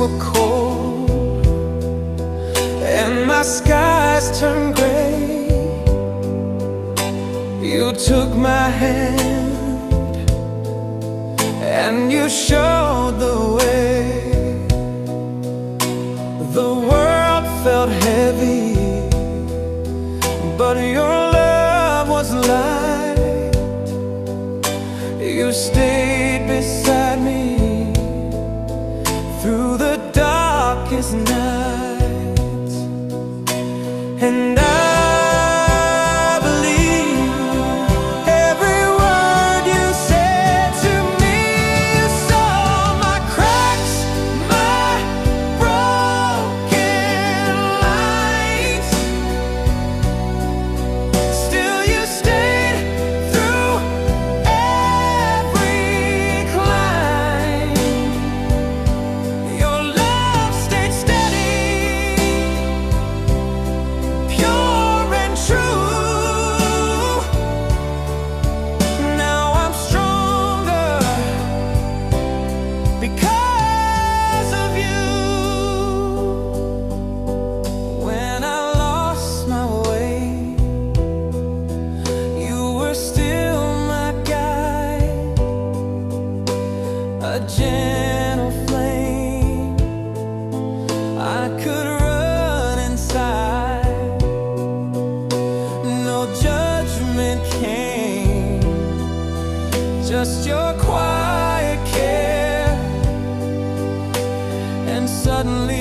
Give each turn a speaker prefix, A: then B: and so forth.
A: were cold and my skies turned gray, you took my hand and you showed the way. The world felt heavy, but your love was light. You stayed beside me through the darkest nights, and I believe every word you said to me. You saw my cracks, my broken lines. Still you stayed through every climb. Your love stayed steady, pure and true. Now I'm stronger because of you. When I lost my way, you were still my guide, a gentle flame I could run inside. No judgment came, just your quiet care, and suddenly